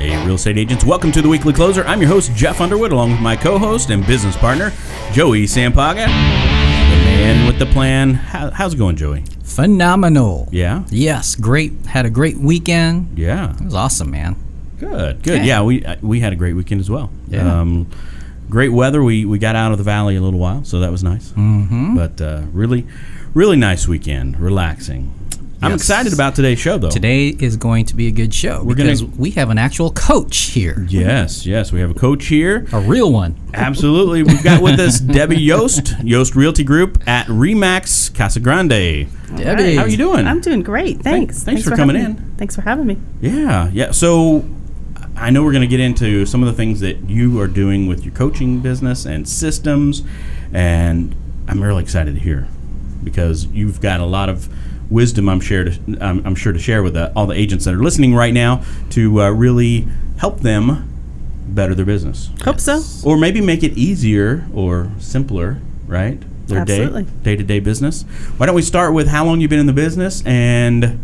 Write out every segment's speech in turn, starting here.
Hey, real estate agents, welcome to the Weekly Closer. I'm your host, Jeff Underwood, along with my co-host and business partner, Joey Sampaga, the man with the plan. How's it going, Joey? Phenomenal. Yeah? Yes, great. Had a great weekend. Yeah. It was awesome, man. Good. Yeah, we had a great weekend as well. Yeah. Great weather. We got out of the valley a little while, so that was nice. Mm-hmm. But really nice weekend, relaxing. I'm excited about today's show, though. Today is going to be a good show because we have an actual coach here. Yes, we have a coach here. A real one. Absolutely. We've got with us Debbie Yost Realty Group at RE/MAX Casa Grande. Debbie, how are you doing? I'm doing great. Thanks. Thanks for coming in. Thanks for having me. Yeah. So I know we're going to get into some of the things that you are doing with your coaching business and systems, and I'm really excited to hear because you've got a lot of wisdom I'm sure to share with all the agents that are listening right now to really help them better their business. Hope so. Or maybe make it easier or simpler, right? Their day-to-day business. Why don't we start with how long you've been in the business, and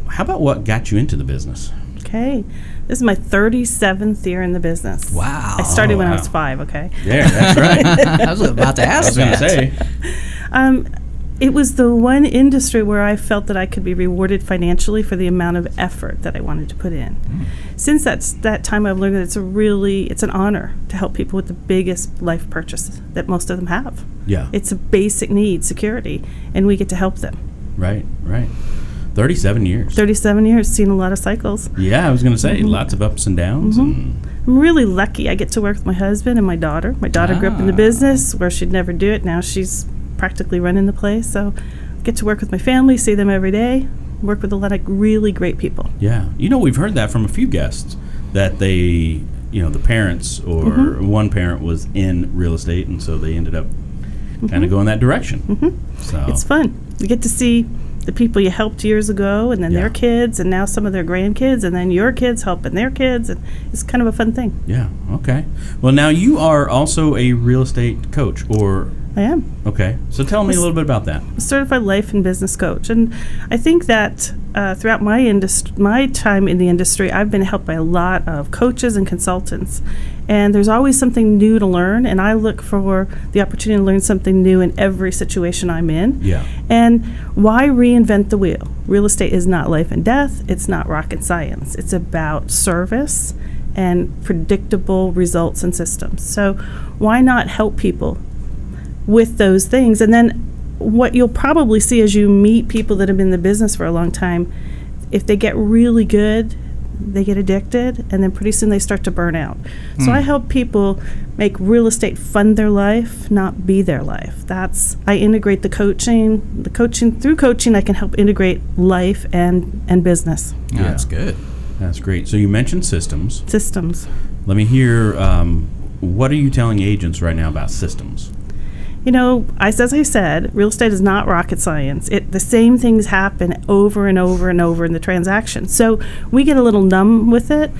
how about what got you into the business? Okay. This is my 37th year in the business. Wow. I started when I was 5, okay? Yeah, that's right. I was about to ask I was going to say. It was the one industry where I felt that I could be rewarded financially for the amount of effort that I wanted to put in. Since that time, I've learned that it's an honor to help people with the biggest life purchase that most of them have. Yeah. It's a basic need, security, and we get to help them. Right. 37 years. 37 years, seen a lot of cycles. Yeah, I was going to say, lots of ups and downs. And I'm really lucky. I get to work with my husband and my daughter. My daughter grew up in the business where she'd never do it. Now she's practically running the place. So I get to work with my family, see them every day, work with a lot of really great people. Yeah. We've heard that from a few guests, that they, the parents or one parent was in real estate, and so they ended up kind of going that direction. So it's fun. You get to see the people you helped years ago, and then their kids, and now some of their grandkids, and then your kids helping their kids, and it's kind of a fun thing. Yeah, okay. Well, now you are also a real estate coach, or... I am. Okay, so tell me a little bit about that. I'm a certified life and business coach, and I think that throughout my time in the industry, I've been helped by a lot of coaches and consultants, and there's always something new to learn, and I look for the opportunity to learn something new in every situation I'm in. Yeah. And why reinvent the wheel? Real estate is not life and death. It's not rocket science. It's about service and predictable results and systems. So why not help people with those things? And then what you'll probably see as you meet people that have been in the business for a long time, if they get really good, they get addicted, and then pretty soon they start to burn out. So I help people make real estate fund their life, not be their life. I integrate the coaching. Through coaching, I can help integrate life and business. Yeah, that's good. That's great. So you mentioned systems. Systems. Let me hear, what are you telling agents right now about systems? As I said, real estate is not rocket science. The same things happen over and over and over in the transaction. So we get a little numb with it.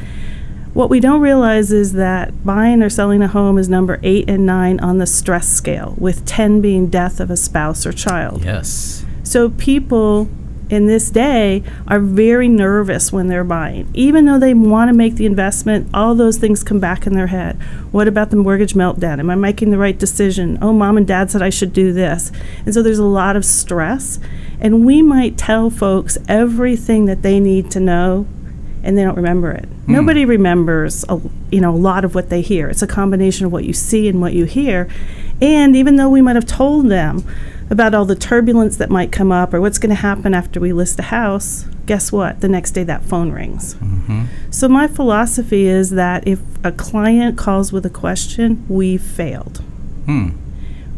What we don't realize is that buying or selling a home is number 8 and 9 on the stress scale, with 10 being death of a spouse or child. Yes. So people in this day are very nervous when they're buying. Even though they want to make the investment, all those things come back in their head. What about the mortgage meltdown? Am I making the right decision? Oh, mom and dad said I should do this. And so there's a lot of stress. And we might tell folks everything that they need to know, and they don't remember it. Nobody remembers a lot of what they hear. It's a combination of what you see and what you hear. And even though we might have told them about all the turbulence that might come up or what's going to happen after we list a house, guess what? The next day that phone rings. So my philosophy is that if a client calls with a question, we've failed.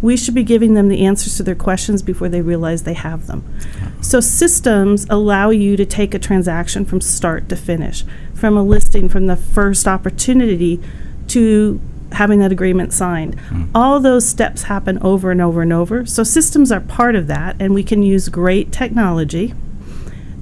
We should be giving them the answers to their questions before they realize they have them. So systems allow you to take a transaction from start to finish, from a listing, from the first opportunity to having that agreement signed. All those steps happen over and over and over. So systems are part of that, and we can use great technology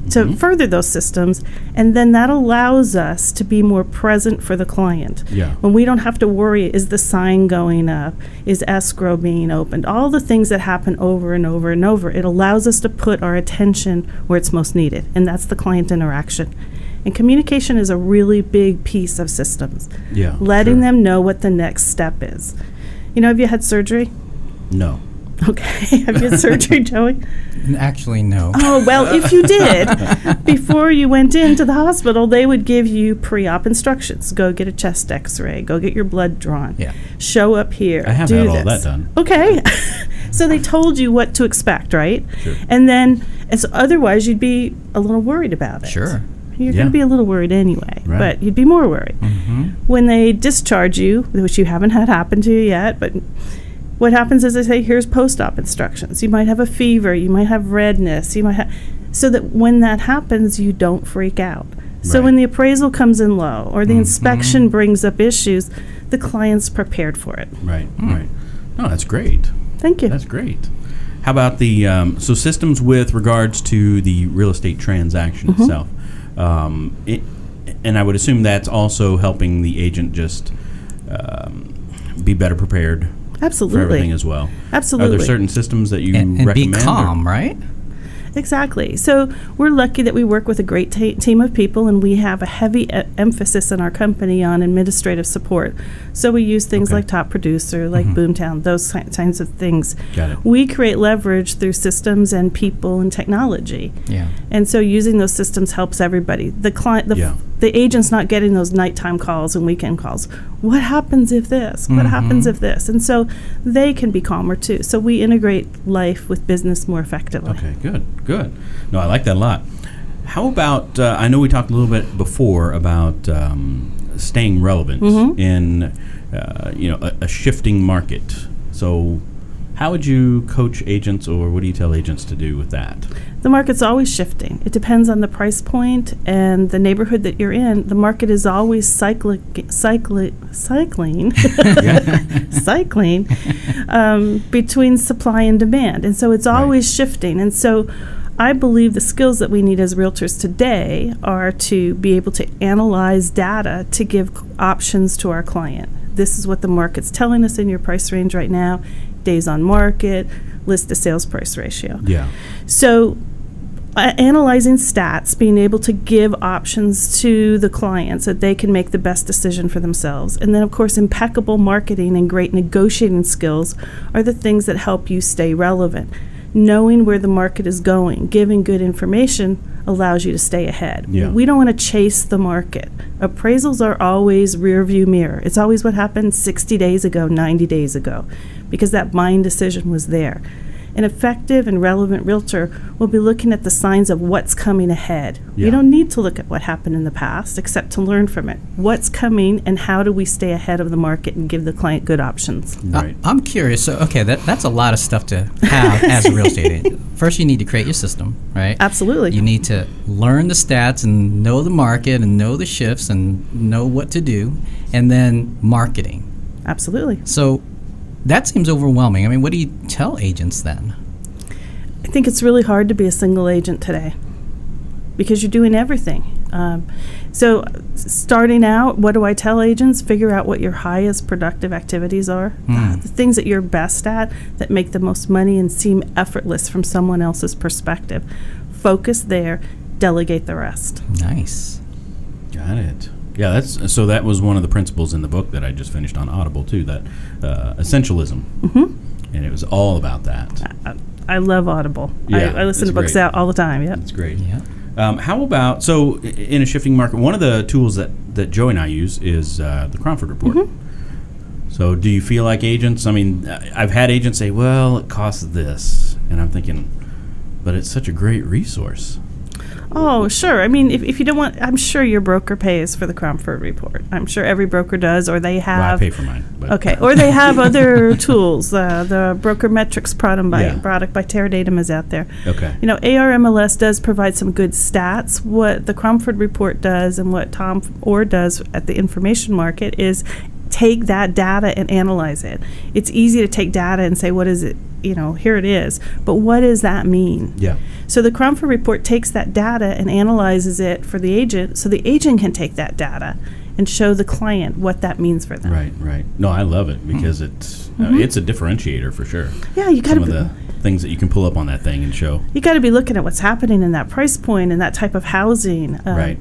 to further those systems, and then that allows us to be more present for the client. Yeah. When we don't have to worry, is the sign going up? Is escrow being opened? All the things that happen over and over and over. It allows us to put our attention where it's most needed, and that's the client interaction. And communication is a really big piece of systems. Yeah. Letting them know what the next step is. Have you had surgery? No. Okay. Have you had surgery, Joey? Actually, no. Oh, well, if you did, before you went into the hospital, they would give you pre-op instructions. Go get a chest x-ray. Go get your blood drawn. Yeah. Show up here. I have do had this. all that done. Okay. So they told you what to expect, right? Sure. And then, otherwise, you'd be a little worried about it. Sure. You're going to be a little worried anyway, Right. but you'd be more worried. Mm-hmm. When they discharge you, which you haven't had happen to you yet, but what happens is they say, here's post-op instructions. You might have a fever, you might have redness, you might have, so that when that happens, you don't freak out. So Right. when the appraisal comes in low or the Mhm. inspection brings up issues, the client's prepared for it. Right. Right. No, that's great. Thank you. That's great. How about the so systems with regards to the real estate transaction itself? And I would assume that's also helping the agent just be better prepared Absolutely. for everything as well. Absolutely. Are there certain systems that you And recommend? be or- calm, right? Exactly. So we're lucky that we work with a great team of people, and we have a heavy emphasis in our company on administrative support. So we use things Okay. like Top Producer, like Boomtown, those kinds of things. Got it. We create leverage through systems and people and technology. Yeah. And so using those systems helps everybody. The client, the agent's not getting those nighttime calls and weekend calls. What happens if this? What happens if this? And so they can be calmer too. So we integrate life with business more effectively. Okay, good. No, I like that a lot. How about, I know we talked a little bit before about staying relevant in, a shifting market. So how would you coach agents, or what do you tell agents to do with that? The market's always shifting. It depends on the price point and the neighborhood that you're in. The market is always cycling between supply and demand. And so it's always shifting. And so I believe the skills that we need as realtors today are to be able to analyze data to give options to our client. This is what the market's telling us in your price range right now, days on market, list to sales price ratio. Yeah. So analyzing stats, being able to give options to the clients so that they can make the best decision for themselves. And then, of course, impeccable marketing and great negotiating skills are the things that help you stay relevant. Knowing where the market is going, giving good information allows you to stay ahead. Yeah. We don't want to chase the market. Appraisals are always rear view mirror. It's always what happened 60 days ago, 90 days ago, because that buying decision was there. An effective and relevant realtor will be looking at the signs of what's coming ahead. Yeah. You don't need to look at what happened in the past except to learn from it. What's coming and how do we stay ahead of the market and give the client good options? Right. I'm curious. So, okay, that's a lot of stuff to have as a real estate agent. First, you need to create your system, right? Absolutely. You need to learn the stats and know the market and know the shifts and know what to do, and then marketing. Absolutely. So that seems overwhelming. I mean, what do you tell agents then? I think it's really hard to be a single agent today because you're doing everything. So starting out, what do I tell agents? Figure out what your highest productive activities are, the things that you're best at that make the most money and seem effortless from someone else's perspective. Focus there, delegate the rest. Nice. Got it. Yeah, that was one of the principles in the book that I just finished on Audible too. That essentialism, and it was all about that. I love Audible. Yeah, I listen it's to books great. out all the time. Yeah. That's great. Yeah. How about, so in a shifting market, one of the tools that Joey and I use is the Cromford Report. So do you feel like agents, I mean, I've had agents say, well, it costs this, and I'm thinking, but it's such a great resource. Oh, sure. I mean, if you don't want, I'm sure your broker pays for the Cromford Report. I'm sure every broker does, or they have. Well, I pay for mine. But Okay, or they have other tools. The Broker Metrics product by Yeah. Teradatum is out there. Okay. You know, ARMLS does provide some good stats. What the Cromford Report does and what Tom Orr does at the information market is take that data and analyze it. It's easy to take data and say, what is it? You know, here it is. But what does that mean? Yeah. So the Cromford Report takes that data and analyzes it for the agent, so the agent can take that data and show the client what that means for them. Right. No, I love it because it's a differentiator for sure. Yeah, you got Some to of the things that you can pull up on that thing and show. you got to be looking at what's happening in that price point and that type of housing. Right.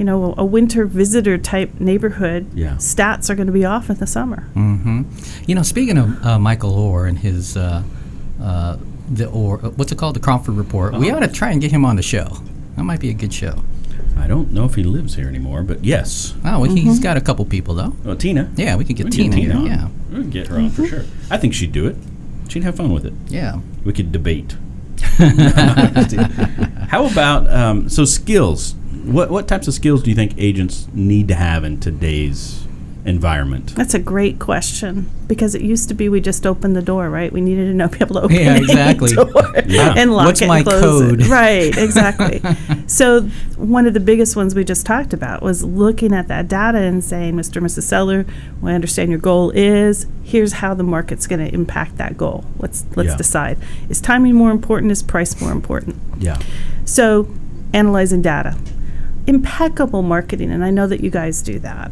a winter visitor type neighborhood, Yeah. stats are going to be off in the summer. Mm-hmm. Speaking of Michael Orr and his what's it called, the Cromford Report, we ought to try and get him on the show. That might be a good show. I don't know if he lives here anymore, but yes. Oh, well, he's got a couple people though. Oh, Tina. Yeah, we could get We Tina. Tina on. Yeah, We can get her on for sure. I think she'd do it. She'd have fun with it. yeah. We could debate. How about so skills? What types of skills do you think agents need to have in today's environment? That's a great question, because it used to be we just opened the door, right? We needed to be able to open Yeah, exactly. the door Yeah. and lock What's it my and close code? it. Right, exactly. So one of the biggest ones we just talked about was looking at that data and saying, Mr. and Mrs. Seller, we understand your goal is, here's how the market's going to impact that goal. Let's Yeah. decide. Is timing more important? Is price more important? Yeah. So analyzing data. Impeccable marketing, and I know that you guys do that.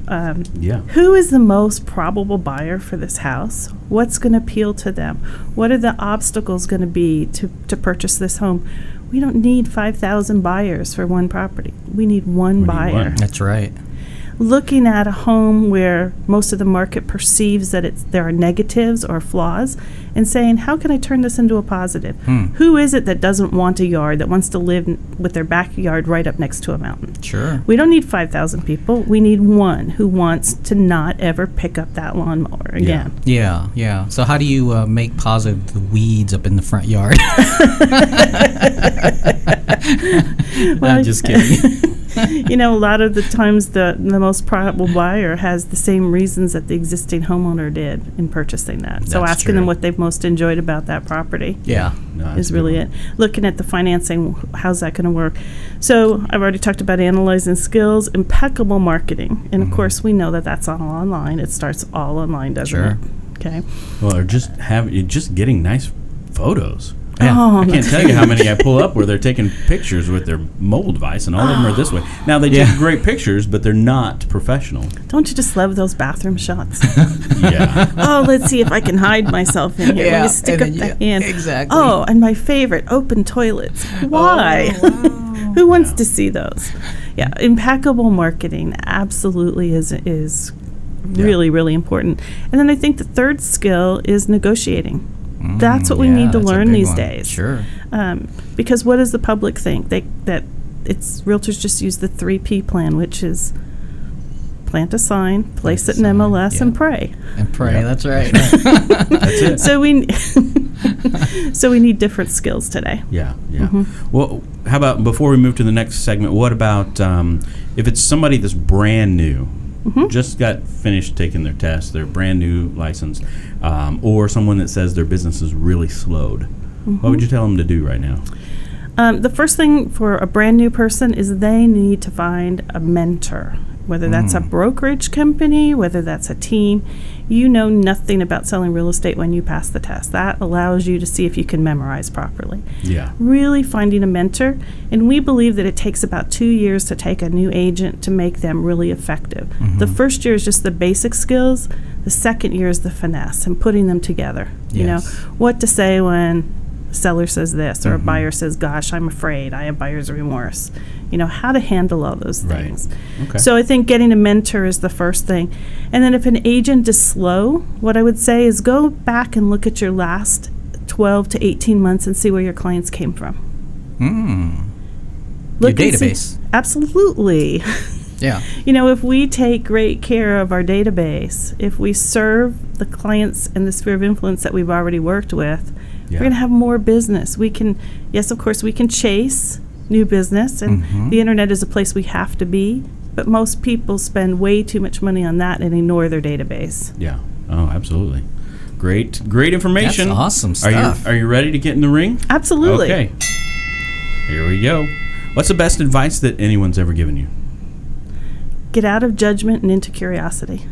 Yeah. Who is the most probable buyer for this house? What's going to appeal to them? What are the obstacles going to be to purchase this home? We don't need 5,000 buyers for one property. We need one need buyer. one. That's right. Looking at a home where most of the market perceives that there are negatives or flaws, and saying, how can I turn this into a positive? Who is it that doesn't want a yard, that wants to live with their backyard right up next to a mountain? Sure. We don't need 5,000 people. We need one who wants to not ever pick up that lawnmower again. Yeah, yeah. So how do you make positive the weeds up in the front yard? I'm just kidding. A lot of the times the most probable buyer has the same reasons that the existing homeowner did in purchasing that. So That's asking true. them what they've most enjoyed about that property Yeah. No, that's is a good really one. it. Looking at the financing, how's that going to work? So I've already talked about analyzing skills, impeccable marketing. And of course, we know that that's all online. It starts all online, doesn't Sure. it? Okay. Well, or just getting nice photos. Yeah. Oh, I can't tell you how many I pull up where they're taking pictures with their mobile device, and all of them are this way. Now, they Yeah. take great pictures, but they're not professional. don't you just love those bathroom shots? Yeah. Oh, let's see if I can hide myself in here. Let Yeah, me stick and up then the hand. exactly. Oh, and my favorite, open toilets. Why? Oh, wow. Who wants to see those? Yeah, impeccable marketing absolutely is really, really important. And then I think the third skill is negotiating. That's what we need to that's a learn big these one. days. Sure. Because what does the public think? That it's realtors just use the 3P plan, which is plant a sign, place it in sign, MLS, yeah. and pray. And pray. Yeah. That's right. That's it. So we need different skills today. Yeah, yeah. Well, how about before we move to the next segment, what about if it's somebody that's brand new, just got finished taking their test, they're brand new license, or someone that says their business is really slowed? What would you tell them to do right now? The first thing for a brand new person is they need to find a mentor, whether that's a brokerage company, whether that's a team. You know nothing about selling real estate when you pass the test. That allows you to see if you can memorize properly. Yeah. Really finding a mentor, and we believe that it takes about 2 years to take a new agent to make them really effective. The first year is just the basic skills. The second year is the finesse and putting them together. You know, Yes. what to say when a seller says this or a buyer says, gosh, I'm afraid, I have buyer's remorse. You know, how to handle all those Right. things. Okay. So I think getting a mentor is the first thing. And then if an agent is slow, what I would say is go back and look at your last 12 to 18 months and see where your clients came from. Your Look and see- database. Absolutely. Yeah. You know, if we take great care of our database, if we serve the clients in the sphere of influence that we've already worked with, Yeah. we're going to have more business. We can, yes, of course, we can chase new business, and the internet is a place we have to be, but most people spend way too much money on that and ignore their database. Yeah. Oh, absolutely. Great information. That's awesome stuff. Are you ready to get in the ring? Absolutely. Okay. Here we go. What's the best advice that anyone's ever given you? Get out of judgment and into curiosity.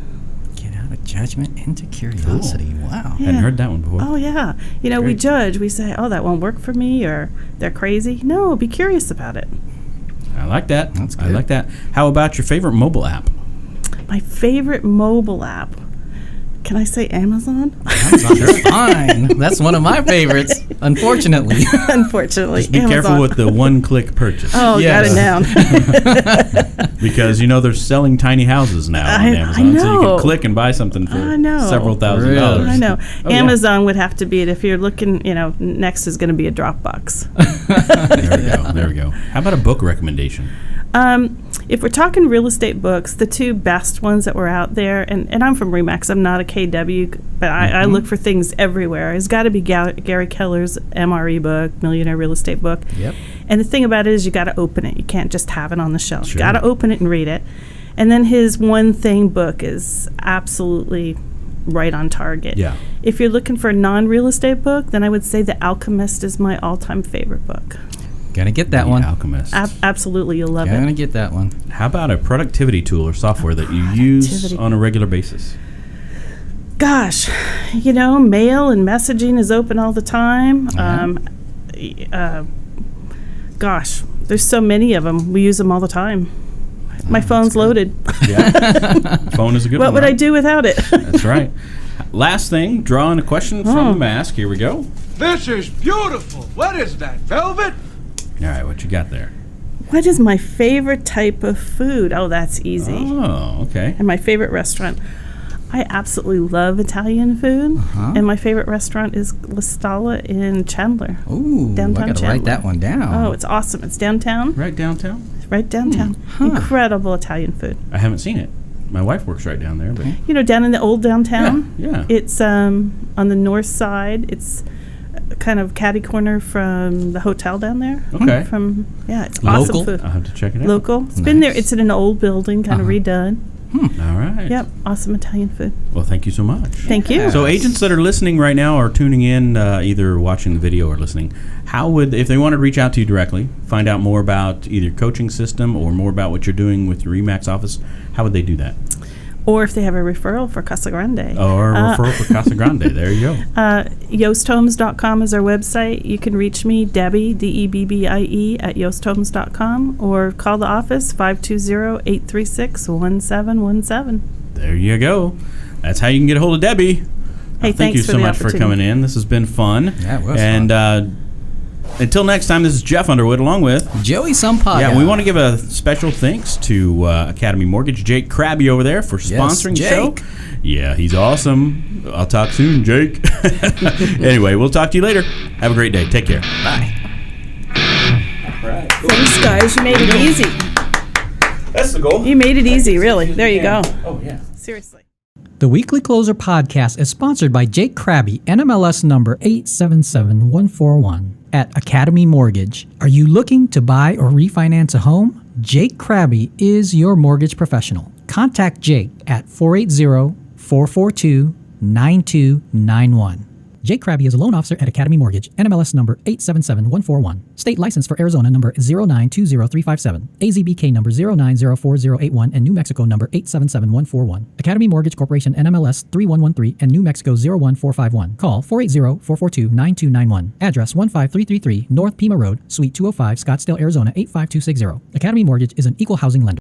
Get out of judgment into curiosity. Wow. Yeah. Hadn't heard that one before. Oh, yeah. You know, we Great. judge. We say, oh, that won't work for me, or they're crazy. No, be curious about it. I like that. That's I good. like that. How about your favorite mobile app? My favorite mobile app. Can I say Amazon? Amazon's fine. That's one of my favorites, unfortunately. Unfortunately, Just be Amazon. careful with the one-click purchase. Oh, Yes. got it down. Because they're selling tiny houses now on I Amazon, so you know. can click and buy something for I know. several thousand Really? dollars. I know. Oh, yeah. Amazon would have to be it if you're looking. Next is going to be a Dropbox. There we go. There we go. How about a book recommendation? If we're talking real estate books, the two best ones that were out there, and I'm from RE/MAX, I'm not a KW, but I look for things everywhere. It's got to be Gary Keller's MRE book, Millionaire Real Estate book. Yep. And the thing about it is you got to open it. You can't just have it on the shelf. Sure. You got to open it and read it. And then his One Thing book is absolutely right on target. Yeah. If you're looking for a non-real estate book, then I would say The Alchemist is my all-time favorite book. Gonna get that The one. Alchemist. Absolutely, you'll love Gonna it. get that one. How about a productivity tool or software that you use Productivity. on a regular basis? Gosh, mail and messaging is open all the time. Gosh, there's so many of them. We use them all the time. My phone's loaded. Yeah. Phone is a good one. What would I right? do without it? That's right. Last thing, drawing a question from the mask. Here we go. This is beautiful. What is that, velvet? All right, what you got there? What is my favorite type of food? Oh, that's easy. Oh, okay. And my favorite restaurant. I absolutely love Italian food. And my favorite restaurant is La Stalla in Chandler. Ooh, Downtown I gotta write Chandler. that one down. Oh, it's awesome. It's downtown. Right downtown? Right downtown. Incredible Italian food. I haven't seen it. My wife works right down there. But Down in the old downtown. Yeah. It's on the north side. It's kind of catty corner from the hotel down there. Okay. It's Local? awesome food. I'll have to check it out. Local. It's been there. Nice. It's in an old building, kind of redone. All right. Yep. Awesome Italian food. Well, thank you so much. Thank you. So agents that are listening right now or tuning in, either watching the video or listening, how would, if they wanted to reach out to you directly, find out more about either coaching system or more about what you're doing with your RE/MAX office, how would they do that? Or if they have a referral for Casa Grande. Or a referral for Casa Grande. There you go. Yosthomes.com is our website. You can reach me, Debbie, Debbie, at yosthomes.com, or call the office, 520-836-1717. There you go. That's how you can get a hold of Debbie. Hey, thank you thanks for so the much for opportunity. coming in. This has been fun. Yeah, it was And until next time, this is Jeff Underwood along with Joey Sampaio. Yeah, we want to give a special thanks to Academy Mortgage, Jake Krabby over there for sponsoring the show. Jake. Yeah, he's awesome. I'll talk soon, Jake. Anyway, we'll talk to you later. Have a great day. Take care. Bye. Thanks, guys. You made it easy. That's the goal. You made it easy, really. There you go. Oh, yeah. Seriously. The Weekly Closer podcast is sponsored by Jake Krabby, NMLS number 877141 at Academy Mortgage. Are you looking to buy or refinance a home? Jake Krabby is your mortgage professional. Contact Jake at 480-442-9291. Jake Krabby is a loan officer at Academy Mortgage, NMLS number 877141. State license for Arizona number 0920357, AZBK number 0904081, and New Mexico number 877141. Academy Mortgage Corporation, NMLS 3113 and New Mexico 01451. Call 480-442-9291. Address 15333 North Pima Road, Suite 205, Scottsdale, Arizona 85260. Academy Mortgage is an equal housing lender.